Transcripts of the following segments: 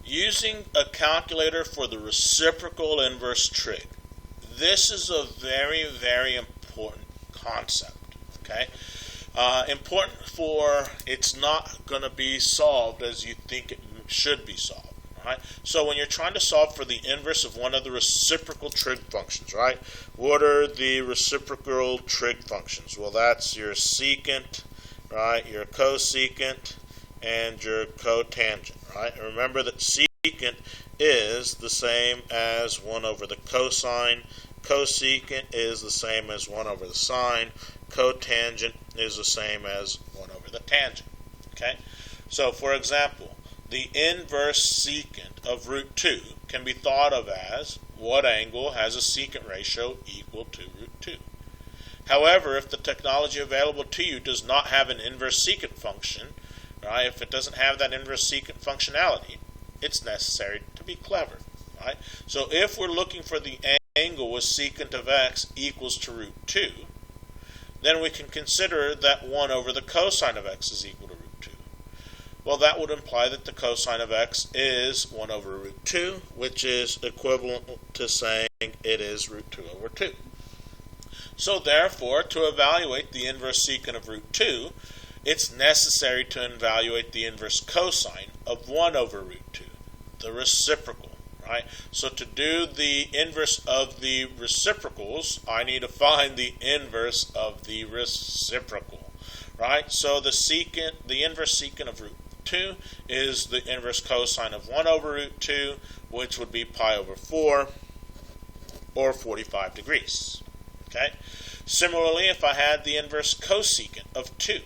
using a calculator for the reciprocal inverse trig. This is a very, very important concept. Okay, important for it's not going to be solved as you think it should be solved. Right? So when you're trying to solve for the inverse of one of the reciprocal trig functions, right? What are the reciprocal trig functions? Well, that's your secant, right? Your cosecant, and your cotangent, right? And remember that secant is the same as 1 over the cosine. Cosecant is the same as 1 over the sine. Cotangent is the same as 1 over the tangent. Okay? So, for example, the inverse secant of root 2 can be thought of as what angle has a secant ratio equal to root 2. However, if the technology available to you does not have an inverse secant function, right, if it doesn't have that inverse secant functionality, it's necessary to be clever. Right? So if we're looking for the angle with secant of x equals to root 2, then we can consider that 1 over the cosine of x is equal to root 2. Well, that would imply that the cosine of x is 1 over root 2, which is equivalent to saying it is root 2 over 2. So therefore, to evaluate the inverse secant of root 2, it's necessary to evaluate the inverse cosine of 1 over root 2, the reciprocal. Right? So to do the inverse of the reciprocals, I need to find the inverse of the reciprocal. Right? So the inverse secant of root 2 is the inverse cosine of 1 over root 2, which would be pi over 4, or 45 degrees. Okay? Similarly, if I had the inverse cosecant of 2,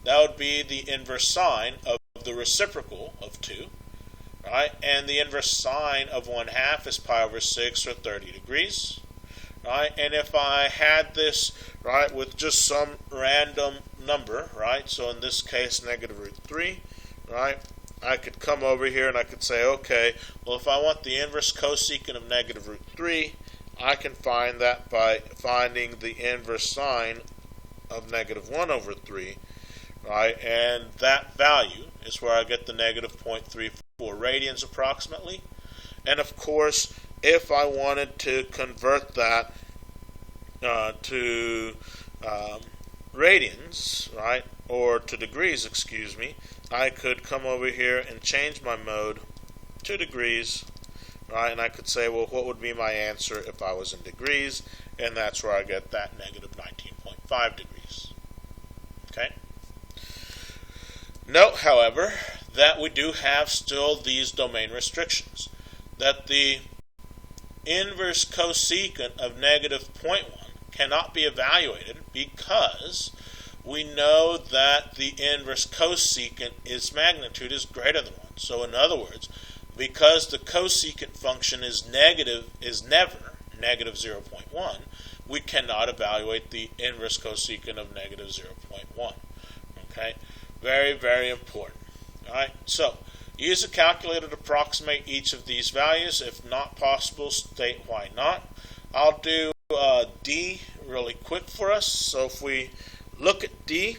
that would be the inverse sine of the reciprocal of 2, right? And the inverse sine of 1/2 is pi over 6, or 30 degrees, right? And if I had this, right, with just some random number, right, so in this case negative root 3, right, I could come over here and I could say, okay, well, if I want the inverse cosecant of negative root 3, I can find that by finding the inverse sine of negative 1 over 3, right, and that value is where I get the negative 0.34 radians approximately. And of course, if I wanted to convert that to radians, right, or to degrees, excuse me, I could come over here and change my mode to degrees, right, and I could say, well, what would be my answer if I was in degrees? And that's where I get that negative 19.5 degrees. Okay? Note, however, that we do have still these domain restrictions, that the inverse cosecant of negative 0.1 cannot be evaluated because we know that the inverse cosecant its magnitude is greater than 1. So in other words, because the cosecant function is never negative 0.1, we cannot evaluate the inverse cosecant of negative 0.1. Okay? Very, very important. All right, so use a calculator to approximate each of these values. If not possible, state why not. I'll do D really quick for us. So if we look at D,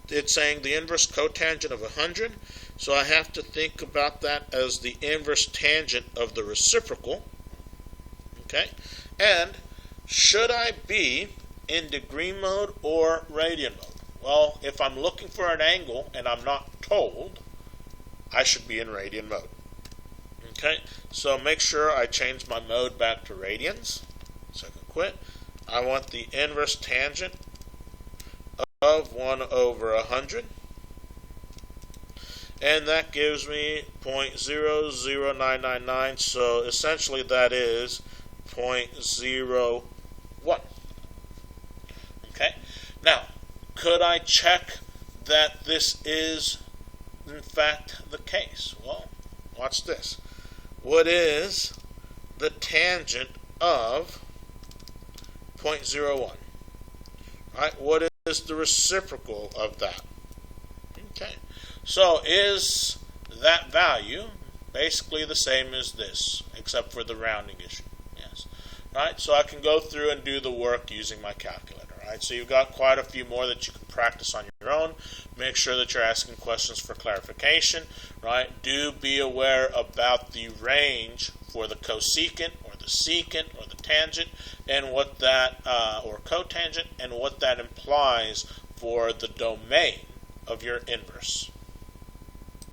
it's saying the inverse cotangent of 100. So I have to think about that as the inverse tangent of the reciprocal. Okay, and should I be in degree mode or radian mode? Well, if I'm looking for an angle and I'm not told, I should be in radian mode. Okay, so make sure I change my mode back to radians. So I can quit. I want the inverse tangent of 1 over 100. And that gives me 0.00999. So essentially that is 0.01. Okay, now, could I check that this is in fact the case? Well, watch this. What is the tangent of 0.01? Right? What is the reciprocal of that? Okay. So is that value basically the same as this, except for the rounding issue? Yes. Right? So I can go through and do the work using my calculator. Right? So you've got quite a few more that you can practice on your your own. Make sure that you're asking questions for clarification, right? Do be aware about the range for the cosecant or the secant or the tangent and what that, or cotangent, and what that implies for the domain of your inverse.